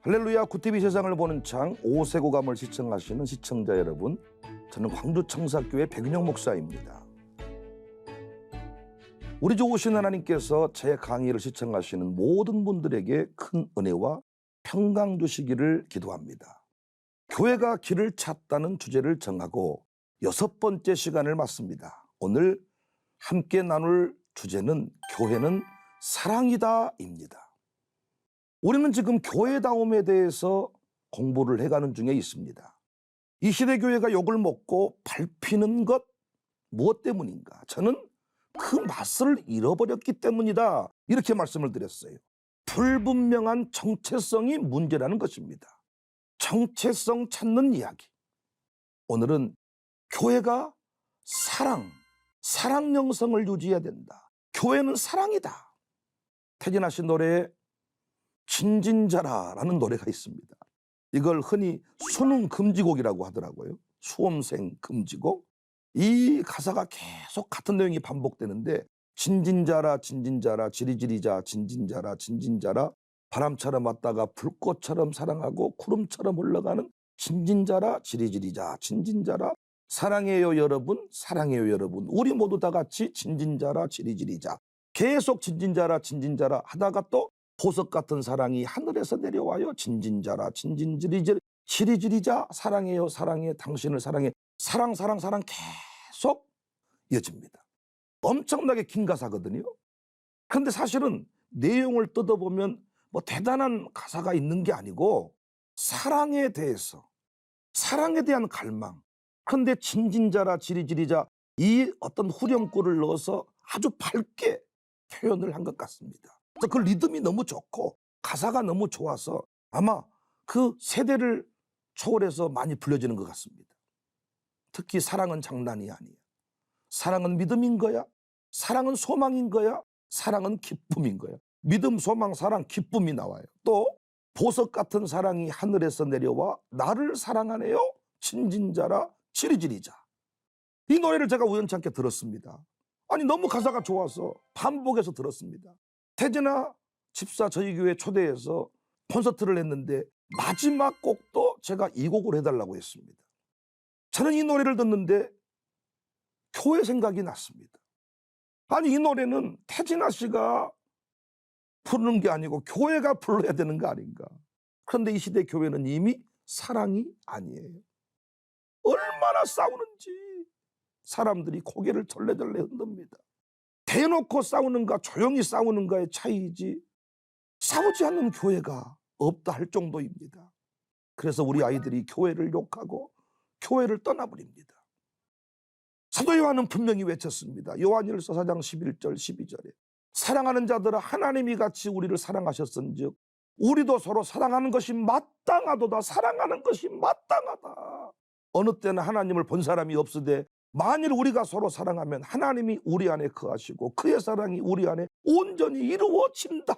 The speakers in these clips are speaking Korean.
할렐루야, 구티비 세상을 보는 창 5세고감을 시청하시는 시청자 여러분, 저는 광주청사교회 백윤영 목사입니다. 우리 주 오신 하나님께서 제 강의를 시청하시는 모든 분들에게 큰 은혜와 평강 주시기를 기도합니다. 교회가 길을 찾다는 주제를 정하고 6번째 시간을 맞습니다. 오늘 함께 나눌 주제는 교회는 사랑이다입니다. 우리는 지금 교회다움에 대해서 공부를 해가는 중에 있습니다. 이 시대 교회가 욕을 먹고 밟히는 것 무엇 때문인가? 저는 그 맛을 잃어버렸기 때문이다, 이렇게 말씀을 드렸어요. 불분명한 정체성이 문제라는 것입니다. 정체성 찾는 이야기. 오늘은 교회가 사랑 영성을 유지해야 된다. 교회는 사랑이다. 태진아 씨 노래에 진진자라라는 노래가 있습니다. 이걸 흔히 수능 금지곡이라고 하더라고요. 수험생 금지곡. 이 가사가 계속 같은 내용이 반복되는데, 진진자라 진진자라 지리지리자 진진자라 진진자라, 바람처럼 왔다가 불꽃처럼 사랑하고 구름처럼 흘러가는 진진자라 지리지리자 진진자라, 사랑해요 여러분, 사랑해요 여러분, 우리 모두 다 같이 진진자라 지리지리자. 계속 진진자라 진진자라 하다가 또 보석 같은 사랑이 하늘에서 내려와요. 진진자라 진진지리지리 지리지리자, 사랑해요 사랑해, 당신을 사랑해. 사랑 계속 이어집니다. 엄청나게 긴 가사거든요. 그런데 사실은 내용을 뜯어보면 뭐 대단한 가사가 있는 게 아니고, 사랑에 대해서, 사랑에 대한 갈망. 그런데 진진자라 지리지리자, 이 어떤 후렴구를 넣어서 아주 밝게 표현을 한 것 같습니다. 그 리듬이 너무 좋고 가사가 너무 좋아서 아마 그 세대를 초월해서 많이 불려지는 것 같습니다. 특히 사랑은 장난이 아니야. 사랑은 믿음인 거야. 사랑은 소망인 거야. 사랑은 기쁨인 거야. 믿음, 소망, 사랑, 기쁨이 나와요. 또 보석 같은 사랑이 하늘에서 내려와 나를 사랑하네요. 진진자라 지리지리자. 이 노래를 제가 우연찮게 들었습니다. 아니, 너무 가사가 좋아서 반복해서 들었습니다. 태진아 집사 저희 교회 초대해서 콘서트를 했는데 마지막 곡도 제가 이 곡을 해달라고 했습니다. 저는 이 노래를 듣는데 교회 생각이 났습니다. 아니, 이 노래는 태진아 씨가 부르는 게 아니고 교회가 불러야 되는 거 아닌가. 그런데 이 시대 교회는 이미 사랑이 아니에요. 얼마나 싸우는지 사람들이 고개를 절레절레 흔듭니다. 대놓고 싸우는가 조용히 싸우는가의 차이이지, 싸우지 않는 교회가 없다 할 정도입니다. 그래서 우리 아이들이 교회를 욕하고 교회를 떠나버립니다. 사도 요한은 분명히 외쳤습니다. 요한일서 4장 11절 12절에 사랑하는 자들아, 하나님이 같이 우리를 사랑하셨은즉 우리도 서로 사랑하는 것이 마땅하도다. 사랑하는 것이 마땅하다. 어느 때는 하나님을 본 사람이 없으되 만일 우리가 서로 사랑하면 하나님이 우리 안에 거하시고 그의 사랑이 우리 안에 온전히 이루어진다.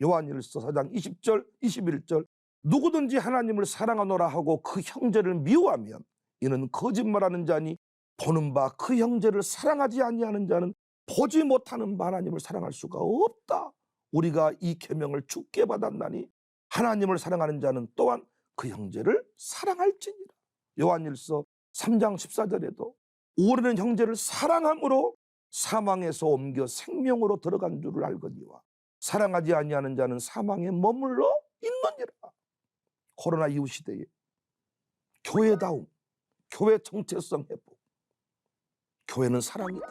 요한일서 4장 20절 21절. 누구든지 하나님을 사랑하노라 하고 그 형제를 미워하면 이는 거짓말하는 자니 보는 바 그 형제를 사랑하지 아니하는 자는 보지 못하는 바 하나님을 사랑할 수가 없다. 우리가 이 계명을 주께 받았나니 하나님을 사랑하는 자는 또한 그 형제를 사랑할지니라. 요한일서 3장 14절에도 우리는 형제를 사랑함으로 사망에서 옮겨 생명으로 들어간 줄을 알거니와 사랑하지 아니하는 자는 사망에 머물러 있느니라. 코로나 이후 시대에 교회다움, 교회 정체성 회복, 교회는 사랑이다.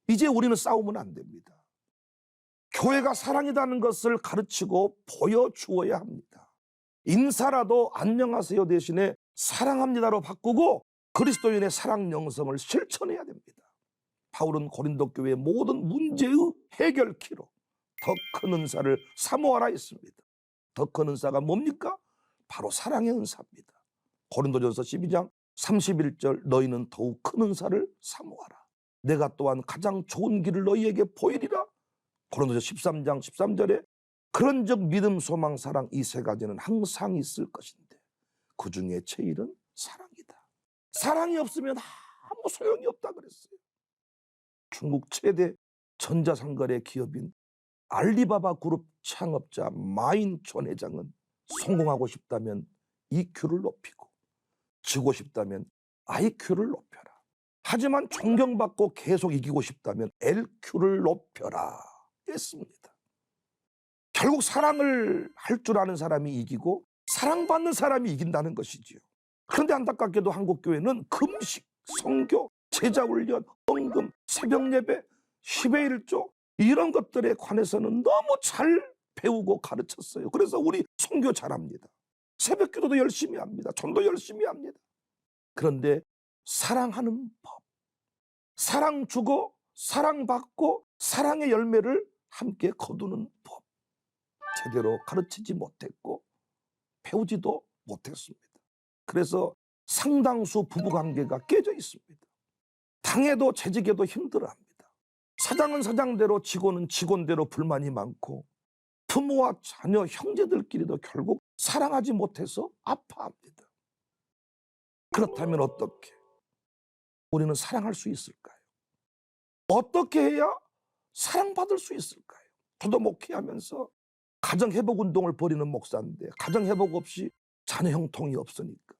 이제 우리는 싸우면 안 됩니다. 교회가 사랑이라는 것을 가르치고 보여주어야 합니다. 인사라도 안녕하세요 대신에 사랑합니다로 바꾸고 그리스도인의 사랑 영성을 실천해야 됩니다. 바울은 고린도 교회의 모든 문제의 해결키로 더 큰 은사를 사모하라 했습니다. 더 큰 은사가 뭡니까? 바로 사랑의 은사입니다. 고린도전서 12장 31절, 너희는 더욱 큰 은사를 사모하라. 내가 또한 가장 좋은 길을 너희에게 보이리라. 고린도전서 13장 13절에 그런즉 믿음, 소망, 사랑 이 세 가지는 항상 있을 것인데 그 중에 제일은 사랑이다. 사랑이 없으면 아무 소용이 없다 그랬어요. 중국 최대 전자상거래 기업인 알리바바 그룹 창업자 마인촌 회장은 성공하고 싶다면 EQ를 높이고, 지고 싶다면 IQ를 높여라. 하지만 존경받고 계속 이기고 싶다면 LQ를 높여라 했습니다. 결국 사랑을 할 줄 아는 사람이 이기고 사랑받는 사람이 이긴다는 것이지요. 그런데 안타깝게도 한국교회는 금식, 성교, 제자훈련, 헌금, 새벽예배, 10의 1조 이런 것들에 관해서는 너무 잘 배우고 가르쳤어요. 그래서 우리 성교 잘합니다. 새벽기도도 열심히 합니다. 전도 열심히 합니다. 그런데 사랑하는 법, 사랑 주고 사랑받고 사랑의 열매를 함께 거두는 법, 제대로 가르치지 못했고 배우지도 못했습니다. 그래서 상당수 부부관계가 깨져 있습니다. 당해도 재직해도 힘들어합니다. 사장은 사장대로 직원은 직원대로 불만이 많고 부모와 자녀, 형제들끼리도 결국 사랑하지 못해서 아파합니다. 그렇다면 어떻게 우리는 사랑할 수 있을까요? 어떻게 해야 사랑받을 수 있을까요? 저도 목회하면서 가정회복운동을 벌이는 목사인데 가정회복 없이 자녀 형통이 없으니까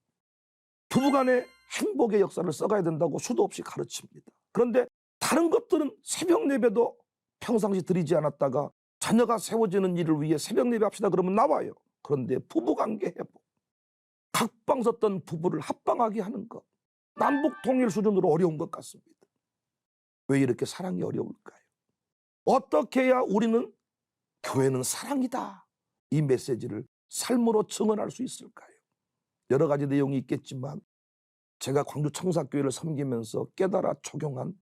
부부간의 행복의 역사를 써가야 된다고 수도 없이 가르칩니다. 그런데 다른 것들은 새벽 예배도 평상시 드리지 않았다가 자녀가 세워지는 일을 위해 새벽 예배 합시다 그러면 나와요. 그런데 부부관계 회복, 각방 섰던 부부를 합방하게 하는 것, 남북 통일 수준으로 어려운 것 같습니다. 왜 이렇게 사랑이 어려울까요? 어떻게 해야 우리는 교회는 사랑이다, 이 메시지를 삶으로 증언할 수 있을까요? 여러 가지 내용이 있겠지만 제가 광주 청사교회를 섬기면서 깨달아 적용한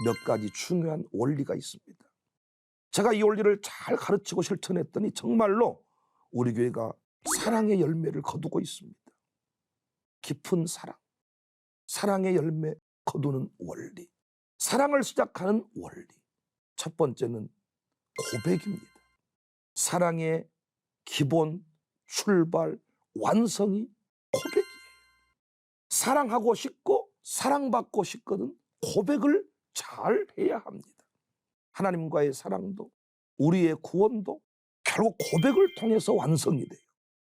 몇 가지 중요한 원리가 있습니다. 제가 이 원리를 잘 가르치고 실천했더니 정말로 우리 교회가 사랑의 열매를 거두고 있습니다. 깊은 사랑, 사랑의 열매 거두는 원리, 사랑을 시작하는 원리. 첫 번째는 고백입니다. 사랑의 기본, 출발, 완성이 고백이에요. 사랑하고 싶고 사랑받고 싶거든 고백을 잘 해야 합니다. 하나님과의 사랑도 우리의 구원도 결국 고백을 통해서 완성이 돼요.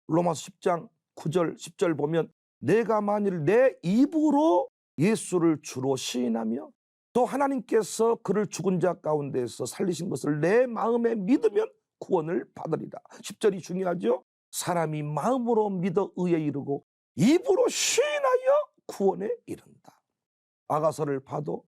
로마서 10장 9절 10절 보면 내가 만일 내 입으로 예수를 주로 시인하며 또 하나님께서 그를 죽은 자 가운데서 살리신 것을 내 마음에 믿으면 구원을 받으리라. 10절이 중요하죠. 사람이 마음으로 믿어 의에 이르고 입으로 시인하여 구원에 이른다. 아가서를 봐도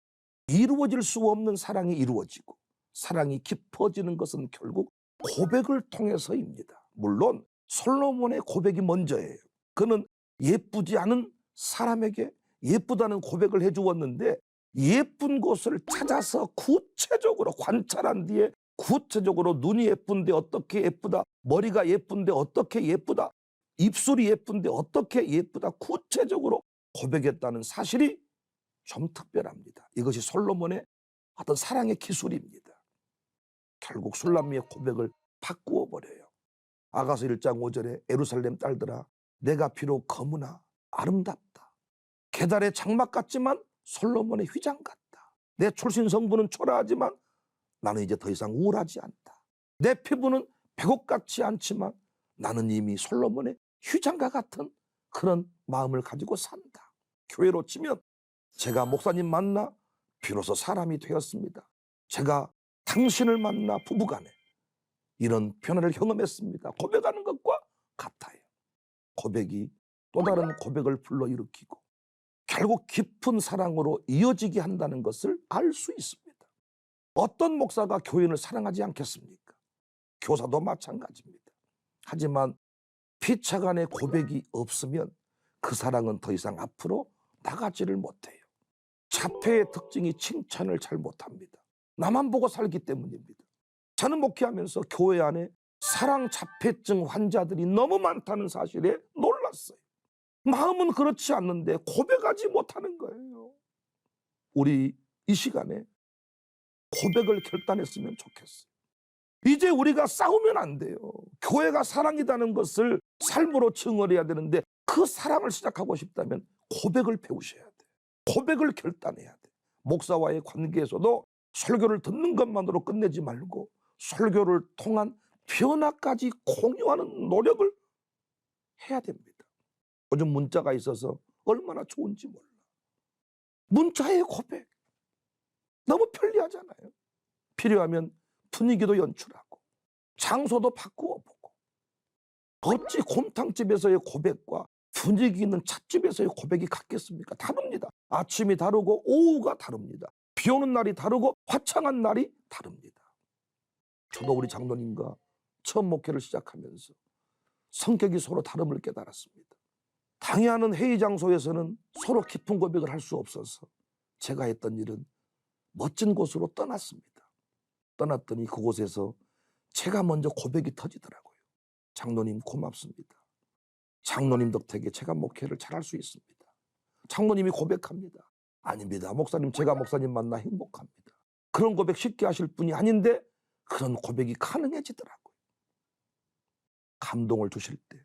이루어질 수 없는 사랑이 이루어지고 사랑이 깊어지는 것은 결국 고백을 통해서입니다. 물론 솔로몬의 고백이 먼저예요. 그는 예쁘지 않은 사람에게 예쁘다는 고백을 해주었는데 예쁜 곳을 찾아서 구체적으로 관찰한 뒤에 구체적으로 눈이 예쁜데 어떻게 예쁘다, 머리가 예쁜데 어떻게 예쁘다, 입술이 예쁜데 어떻게 예쁘다, 구체적으로 고백했다는 사실이 좀 특별합니다. 이것이 솔로몬의 어떤 사랑의 기술입니다. 결국 술람미의 고백을 바꾸어 버려요. 아가서 1장 5절에 예루살렘 딸들아 내가 비록 거무나 아름답다. 계달의 장막 같지만 솔로몬의 휘장 같다. 내 출신 성부는 초라하지만 나는 이제 더 이상 우울하지 않다. 내 피부는 백옥 같지 않지만 나는 이미 솔로몬의 휘장과 같은 그런 마음을 가지고 산다. 교회로 치면 제가 목사님 만나 비로소 사람이 되었습니다. 제가 당신을 만나 부부간에 이런 변화를 경험했습니다. 고백하는 것과 같아요. 고백이 또 다른 고백을 불러일으키고 결국 깊은 사랑으로 이어지게 한다는 것을 알 수 있습니다. 어떤 목사가 교인을 사랑하지 않겠습니까? 교사도 마찬가지입니다. 하지만 피차간의 고백이 없으면 그 사랑은 더 이상 앞으로 나가지를 못해요. 자폐의 특징이 칭찬을 잘 못합니다. 나만 보고 살기 때문입니다. 저는 목회하면서 교회 안에 사랑 자폐증 환자들이 너무 많다는 사실에 놀랐어요. 마음은 그렇지 않는데 고백하지 못하는 거예요. 우리 이 시간에 고백을 결단했으면 좋겠어요. 이제 우리가 싸우면 안 돼요. 교회가 사랑이라는 것을 삶으로 증언해야 되는데 그 사랑을 시작하고 싶다면 고백을 배우셔야 돼요. 고백을 결단해야 돼요. 목사와의 관계에서도 설교를 듣는 것만으로 끝내지 말고 설교를 통한 변화까지 공유하는 노력을 해야 됩니다. 요즘 문자가 있어서 얼마나 좋은지 몰라. 문자의 고백 너무 편리하잖아요. 필요하면 분위기도 연출하고 장소도 바꾸어 보고, 어찌 곰탕집에서의 고백과 분위기 있는 찻집에서의 고백이 같겠습니까? 다릅니다. 아침이 다르고 오후가 다릅니다. 비 오는 날이 다르고 화창한 날이 다릅니다. 저도 우리 장로님과 처음 목회를 시작하면서 성격이 서로 다름을 깨달았습니다. 당회하는 회의 장소에서는 서로 깊은 고백을 할 수 없어서 제가 했던 일은 멋진 곳으로 떠났습니다. 떠났더니 그곳에서 제가 먼저 고백이 터지더라고요. 장로님 고맙습니다. 장로님 덕택에 제가 목회를 잘할 수 있습니다. 장로님이 고백합니다. 아닙니다. 목사님, 제가 목사님 만나 행복합니다. 그런 고백 쉽게 하실 분이 아닌데 그런 고백이 가능해지더라고요. 감동을 주실 때,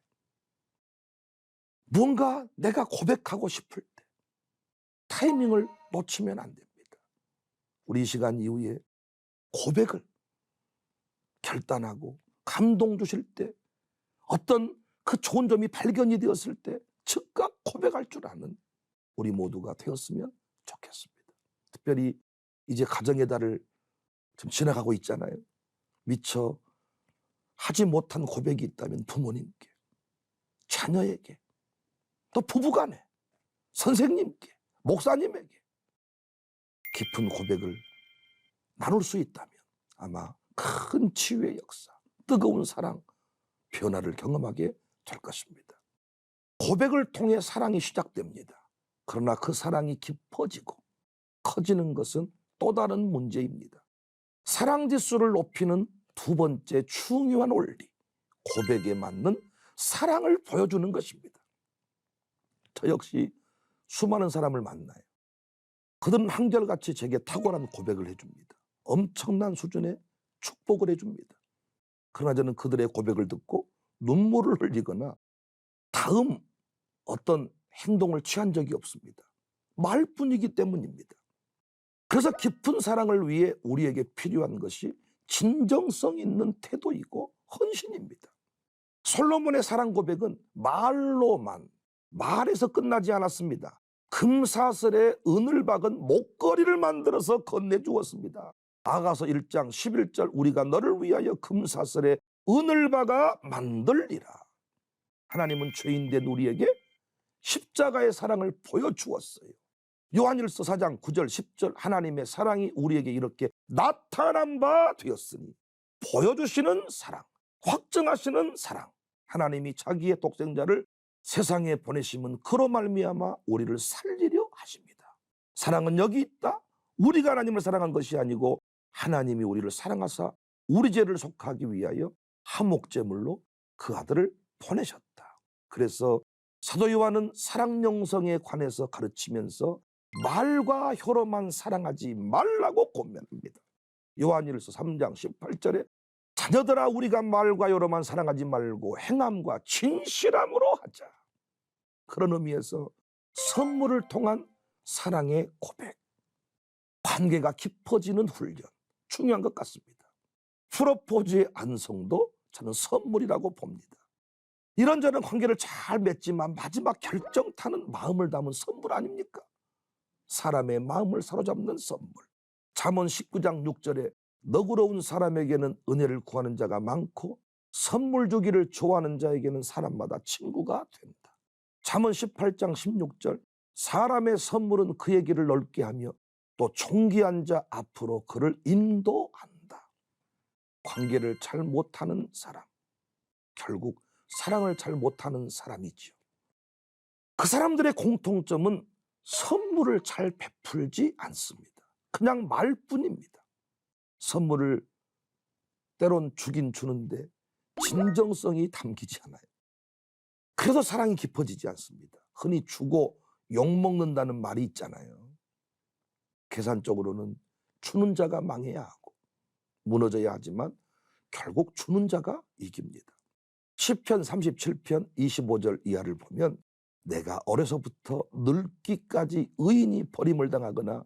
뭔가 내가 고백하고 싶을 때 타이밍을 놓치면 안 됩니다. 우리 이 시간 이후에 고백을 결단하고 감동 주실 때, 어떤 그 좋은 점이 발견이 되었을 때 즉각 고백할 줄 아는 우리 모두가 되었으면 좋겠습니다. 특별히 이제 가정의 달을 좀 지나가고 있잖아요. 미처 하지 못한 고백이 있다면 부모님께, 자녀에게, 또 부부간에, 선생님께, 목사님에게 깊은 고백을 나눌 수 있다면 아마 큰 치유의 역사, 뜨거운 사랑, 변화를 경험하게 될 것입니다. 고백을 통해 사랑이 시작됩니다. 그러나 그 사랑이 깊어지고 커지는 것은 또 다른 문제입니다. 사랑 지수를 높이는 두 번째 중요한 원리, 고백에 맞는 사랑을 보여주는 것입니다. 저 역시 수많은 사람을 만나요. 그들은 한결같이 제게 탁월한 고백을 해줍니다. 엄청난 수준의 축복을 해줍니다. 그러나 저는 그들의 고백을 듣고 눈물을 흘리거나 다음 어떤 행동을 취한 적이 없습니다. 말뿐이기 때문입니다. 그래서 깊은 사랑을 위해 우리에게 필요한 것이 진정성 있는 태도이고 헌신입니다. 솔로몬의 사랑 고백은 말에서 끝나지 않았습니다. 금사슬에 은을 박은 목걸이를 만들어서 건네주었습니다. 아가서 1장 11절, 우리가 너를 위하여 금사슬에 은을 박아 만들리라. 하나님은 죄인된 우리에게 십자가의 사랑을 보여주었어요. 요한일서 4장 9절 10절, 하나님의 사랑이 우리에게 이렇게 나타난 바 되었으니, 보여주시는 사랑, 확증하시는 사랑, 하나님이 자기의 독생자를 세상에 보내심은 그로 말미암아 우리를 살리려 하십니다. 사랑은 여기 있다. 우리가 하나님을 사랑한 것이 아니고 하나님이 우리를 사랑하사 우리 죄를 속하기 위하여 한목제물로 그 아들을 보내셨다. 그래서 사도 요한은 사랑 영성에 관해서 가르치면서 말과 혀로만 사랑하지 말라고 권면합니다. 요한일서 3장 18절에 자녀들아, 우리가 말과 혀로만 사랑하지 말고 행함과 진실함으로 하자. 그런 의미에서 선물을 통한 사랑의 고백, 관계가 깊어지는 훈련, 중요한 것 같습니다. 프로포즈의 안성도 저는 선물이라고 봅니다. 이런저런 관계를 잘 맺지만 마지막 결정타는 마음을 담은 선물 아닙니까? 사람의 마음을 사로잡는 선물. 잠언 19장 6절에 너그러운 사람에게는 은혜를 구하는 자가 많고 선물 주기를 좋아하는 자에게는 사람마다 친구가 된다. 잠언 18장 16절, 사람의 선물은 그의 길을 넓게 하며 또 존귀한 자 앞으로 그를 인도한다. 관계를 잘 못하는 사람, 결국 사랑을 잘 못하는 사람이죠. 그 사람들의 공통점은 선물을 잘 베풀지 않습니다. 그냥 말뿐입니다. 선물을 때론 주긴 주는데 진정성이 담기지 않아요. 그래서 사랑이 깊어지지 않습니다. 흔히 주고 욕먹는다는 말이 있잖아요. 계산적으로는 주는 자가 망해야 하고 무너져야 하지만 결국 주는 자가 이깁니다. 시편 37편 25절 이하를 보면, 내가 어려서부터 늙기까지 의인이 버림을 당하거나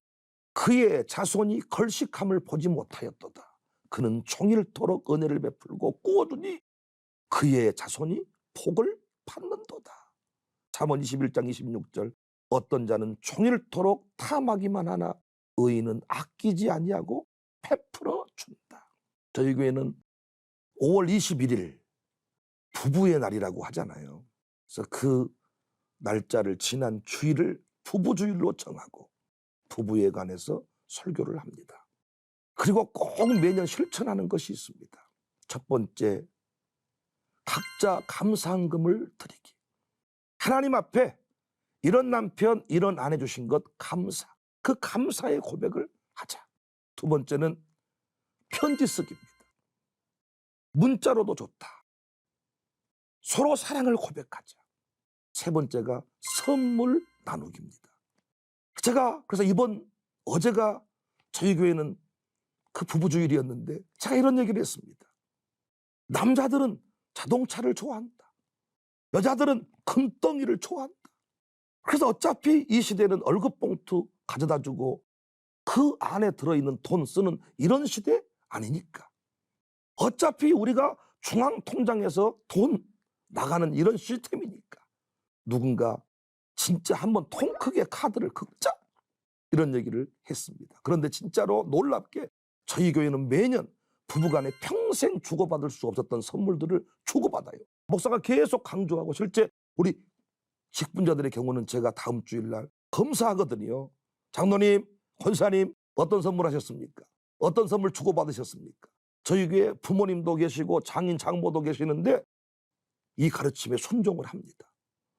그의 자손이 걸식함을 보지 못하였도다. 그는 종일토록 은혜를 베풀고 꾸어주니 그의 자손이 복을 받는도다. 잠언 21장 26절 어떤 자는 종일토록 탐하기만 하나 의인은 아끼지 아니하고 베풀어 준다. 저희 교회는 5월 21일 부부의 날이라고 하잖아요. 그래서 그 날짜를 지난 주일을 부부주일로 정하고 부부에 관해서 설교를 합니다. 그리고 꼭 매년 실천하는 것이 있습니다. 첫 번째, 각자 감사한금을 드리기. 하나님 앞에 이런 남편, 이런 아내 주신 것 감사. 그 감사의 고백을 하자. 두 번째는 편지 쓰기입니다. 문자로도 좋다. 서로 사랑을 고백하자. 세 번째가 선물 나누기입니다. 제가 그래서 어제가 저희 교회는 그 부부주일이었는데 제가 이런 얘기를 했습니다. 남자들은 자동차를 좋아한다. 여자들은 금덩이를 좋아한다. 그래서 어차피 이 시대는 월급봉투 가져다 주고 그 안에 들어있는 돈 쓰는 이런 시대 아니니까. 어차피 우리가 중앙통장에서 돈 나가는 이런 시스템이니까 누군가 진짜 한번 통 크게 카드를 긁자 이런 얘기를 했습니다. 그런데 진짜로 놀랍게 저희 교회는 매년 부부간에 평생 주고받을 수 없었던 선물들을 주고받아요. 목사가 계속 강조하고 실제 우리 직분자들의 경우는 제가 다음 주일날 검사하거든요. 장로님, 권사님 어떤 선물 하셨습니까? 어떤 선물 주고받으셨습니까? 저희 교회 부모님도 계시고 장인 장모도 계시는데 이 가르침에 순종을 합니다.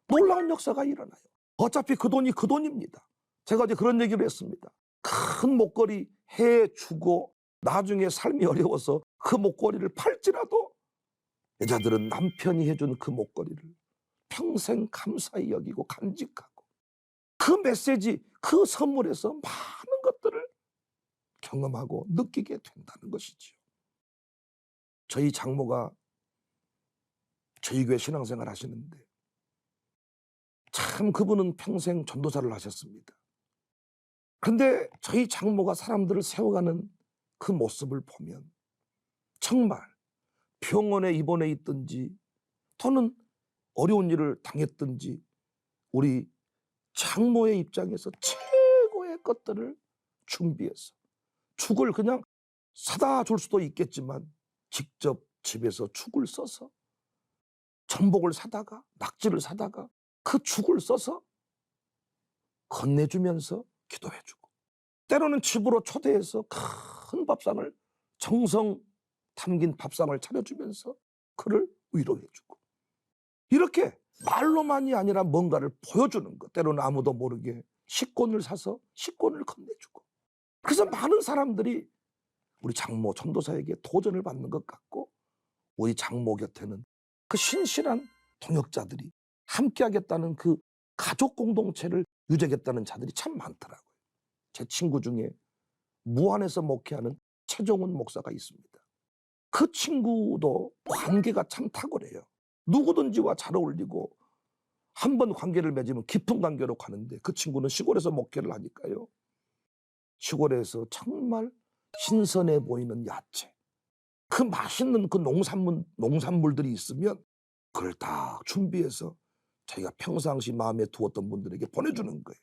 놀라운 역사가 일어나요. 어차피 그 돈이 그 돈입니다. 제가 어제 그런 얘기를 했습니다. 큰 목걸이 해주고 나중에 삶이 어려워서 그 목걸이를 팔지라도 여자들은 남편이 해준 그 목걸이를 평생 감사히 여기고 간직하고 그 메시지, 그 선물에서 많은 것들을 경험하고 느끼게 된다는 것이지요. 저희 장모가 저희 교회 신앙생활 하시는데 참 그분은 평생 전도사를 하셨습니다. 그런데 저희 장모가 사람들을 세워가는 그 모습을 보면 정말 병원에 입원해 있든지 또는 어려운 일을 당했든지 우리 장모의 입장에서 최고의 것들을 준비해서 죽을 그냥 사다 줄 수도 있겠지만 직접 집에서 죽을 써서 전복을 사다가 낙지를 사다가 그 죽을 써서 건네주면서 기도해주고 때로는 집으로 초대해서 큰 밥상을 정성 담긴 밥상을 차려주면서 그를 위로해주고 이렇게 말로만이 아니라 뭔가를 보여주는 것 때로는 아무도 모르게 식권을 사서 식권을 건네주고 그래서 많은 사람들이 우리 장모 전도사에게 도전을 받는 것 같고 우리 장모 곁에는 그 신실한 동역자들이 함께하겠다는 그 가족 공동체를 유지하겠다는 자들이 참 많더라고요. 제 친구 중에 무안에서 목회하는 최종훈 목사가 있습니다. 그 친구도 관계가 참 탁월해요. 누구든지와 잘 어울리고 한 번 관계를 맺으면 깊은 관계로 가는데 그 친구는 시골에서 목회를 하니까요. 시골에서 정말 신선해 보이는 야채, 그 맛있는 그 농산물들이 있으면 그걸 다 준비해서 자기가 평상시 마음에 두었던 분들에게 보내주는 거예요.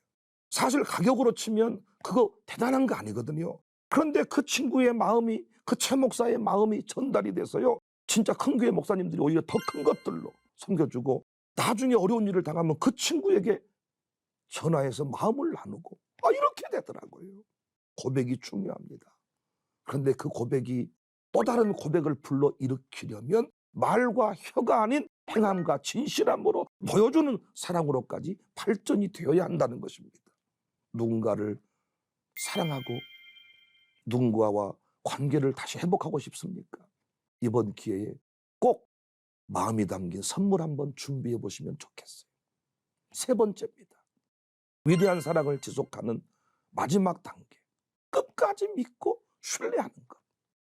사실 가격으로 치면 그거 대단한 거 아니거든요. 그런데 그 친구의 마음이 그 최 목사의 마음이 전달이 돼서요. 진짜 큰 교회 목사님들이 오히려 더 큰 것들로 섬겨주고 나중에 어려운 일을 당하면 그 친구에게 전화해서 마음을 나누고 이렇게 되더라고요. 고백이 중요합니다. 그런데 그 고백이 또 다른 고백을 불러 일으키려면 말과 혀가 아닌 행함과 진실함으로 보여주는 사랑으로까지 발전이 되어야 한다는 것입니다. 누군가를 사랑하고 누군가와 관계를 다시 회복하고 싶습니까? 이번 기회에 꼭 마음이 담긴 선물 한번 준비해 보시면 좋겠어요. 세 번째입니다. 위대한 사랑을 지속하는 마지막 단계. 끝까지 믿고 신뢰하는 것.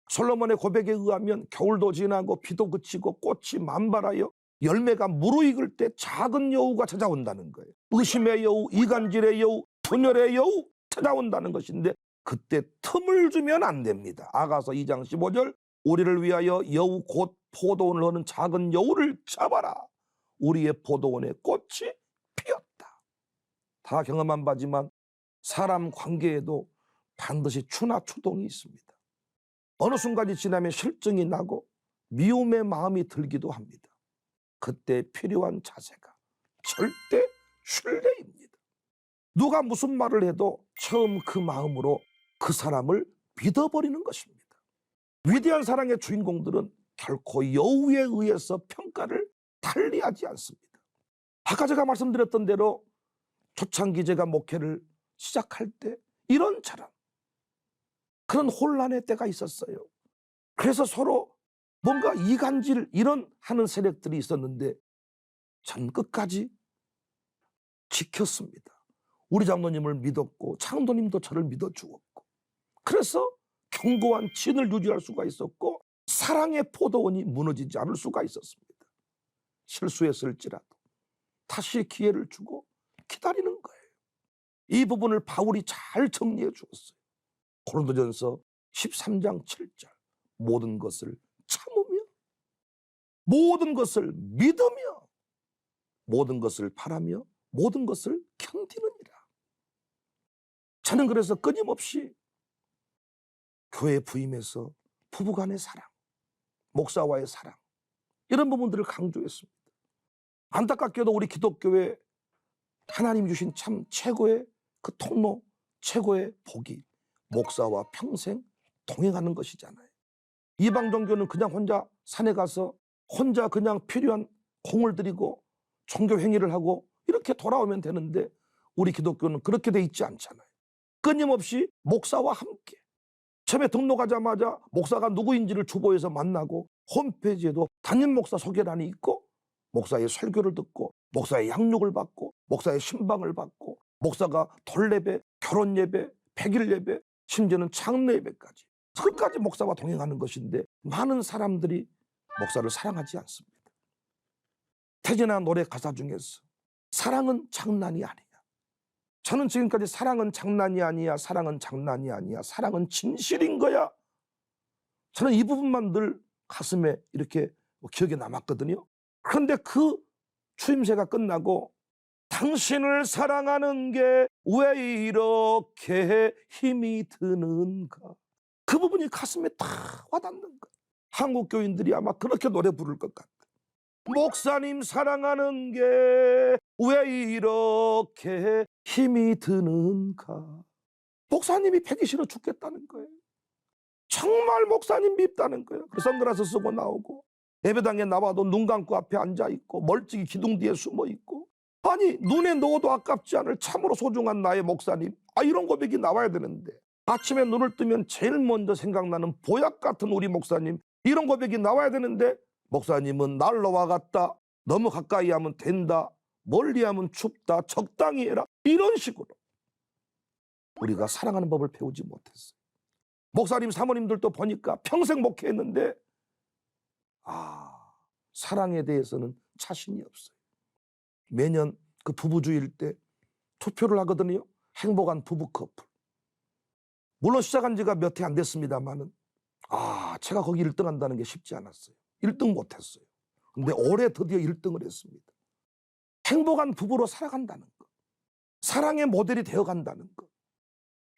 솔로몬의 고백에 의하면 겨울도 지나고 비도 그치고 꽃이 만발하여 열매가 무르익을 때 작은 여우가 찾아온다는 거예요. 의심의 여우, 이간질의 여우, 분열의 여우 찾아온다는 것인데 그때 틈을 주면 안 됩니다. 아가서 2장 15절 우리를 위하여 여우 곧 포도원을 하는 작은 여우를 잡아라. 우리의 포도원에 꽃이 피었다. 다 경험한 바지만 사람 관계에도 반드시 추나 추동이 있습니다. 어느 순간이 지나면 실증이 나고 미움의 마음이 들기도 합니다. 그때 필요한 자세가 절대 신뢰입니다. 누가 무슨 말을 해도 처음 그 마음으로 그 사람을 믿어버리는 것입니다. 위대한 사랑의 주인공들은 결코 여우에 의해서 평가를 달리하지 않습니다. 아까 제가 말씀드렸던 대로 초창기 제가 목회를 시작할 때 이런저런 그런 혼란의 때가 있었어요. 그래서 서로 뭔가 이간질 이런 하는 세력들이 있었는데 전 끝까지 지켰습니다. 우리 장로님을 믿었고 장로님도 저를 믿어주었고, 그래서 견고한 진을 유지할 수가 있었고 사랑의 포도원이 무너지지 않을 수가 있었습니다. 실수했을지라도 다시 기회를 주고 기다리는 거예요. 이 부분을 바울이 잘 정리해 주었어요. 고린도전서 13장 7절 모든 것을 참으며 모든 것을 믿으며 모든 것을 바라며 모든 것을 견디느니라. 저는 그래서 끊임없이 교회 부임에서 부부간의 사랑, 목사와의 사랑 이런 부분들을 강조했습니다. 안타깝게도 우리 기독교회 하나님이 주신 참 최고의 그 통로, 최고의 복이 목사와 평생 동행하는 것이잖아요. 이방 종교는 그냥 혼자 산에 가서 혼자 그냥 필요한 공을 들이고 종교 행위를 하고 이렇게 돌아오면 되는데 우리 기독교는 그렇게 돼 있지 않잖아요. 끊임없이 목사와 함께 처음에 등록하자마자 목사가 누구인지를 주보에서 만나고 홈페이지에도 담임 목사 소개란이 있고 목사의 설교를 듣고 목사의 양육을 받고 목사의 신방을 받고 목사가 돌예배, 결혼예배, 백일예배, 심지어는 장례예배까지 끝까지 목사와 동행하는 것인데 많은 사람들이 목사를 사랑하지 않습니다. 태진아 노래 가사 중에서 사랑은 장난이 아니야. 저는 지금까지 사랑은 장난이 아니야, 사랑은 장난이 아니야, 사랑은 진실인 거야. 저는 이 부분만 늘 가슴에 이렇게 기억에 남았거든요. 그런데 그 추임새가 끝나고 당신을 사랑하는 게 왜 이렇게 힘이 드는가, 그 부분이 가슴에 딱 와닿는 거예요. 한국 교인들이 아마 그렇게 노래 부를 것 같아요. 목사님 사랑하는 게 왜 이렇게 힘이 드는가. 목사님이 뵈기 싫어 죽겠다는 거예요. 정말 목사님 밉다는 거예요. 그 선글라스 쓰고 나오고 예배당에 나와도 눈 감고 앞에 앉아있고 멀찍이 기둥 뒤에 숨어있고, 아니 눈에 넣어도 아깝지 않을 참으로 소중한 나의 목사님, 이런 고백이 나와야 되는데 아침에 눈을 뜨면 제일 먼저 생각나는 보약 같은 우리 목사님, 이런 고백이 나와야 되는데 목사님은 난로와 같다, 너무 가까이 하면 된다, 멀리 하면 춥다, 적당히 해라, 이런 식으로 우리가 사랑하는 법을 배우지 못했어요. 목사님 사모님들도 보니까 평생 목회했는데 사랑에 대해서는 자신이 없어요. 매년 그 부부주일 때 투표를 하거든요. 행복한 부부 커플. 물론 시작한 지가 몇 해 안 됐습니다만은 제가 거기 1등 한다는 게 쉽지 않았어요. 1등 못했어요. 근데 올해 드디어 1등을 했습니다. 행복한 부부로 살아간다는 것, 사랑의 모델이 되어간다는 것.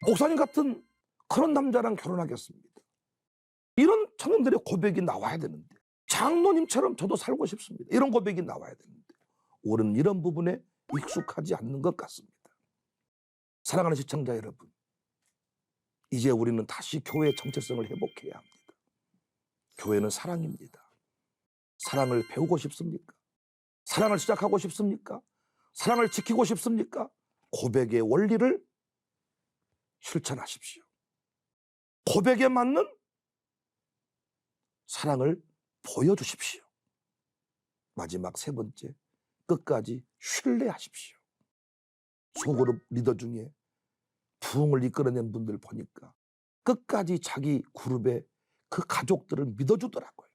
목사님 같은 그런 남자랑 결혼하겠습니다. 이런 청년들의 고백이 나와야 되는데, 장로님처럼 저도 살고 싶습니다, 이런 고백이 나와야 되는데 우리는 이런 부분에 익숙하지 않는 것 같습니다. 사랑하는 시청자 여러분, 이제 우리는 다시 교회의 정체성을 회복해야 합니다. 교회는 사랑입니다. 사랑을 배우고 싶습니까? 사랑을 시작하고 싶습니까? 사랑을 지키고 싶습니까? 고백의 원리를 실천하십시오. 고백에 맞는 사랑을 보여주십시오. 마지막 세 번째, 끝까지 신뢰하십시오. 소그룹 리더 중에 부흥을 이끌어낸 분들 보니까 끝까지 자기 그룹의 그 가족들을 믿어주더라고요.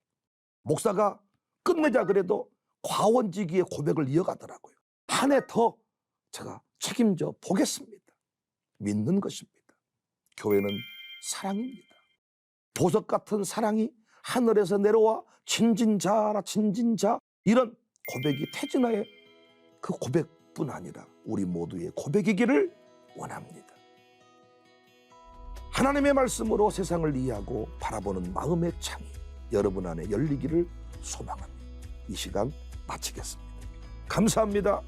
목사가 끝내자 그래도 과원지기의 고백을 이어가더라고요. 한 해 더 제가 책임져 보겠습니다. 믿는 것입니다. 교회는 사랑입니다. 보석 같은 사랑이 하늘에서 내려와 친진자라 친진자, 이런 고백이 태진아의 그 고백뿐 아니라 우리 모두의 고백이기를 원합니다. 하나님의 말씀으로 세상을 이해하고 바라보는 마음의 창이 여러분 안에 열리기를 소망합니다. 이 시간 마치겠습니다. 감사합니다.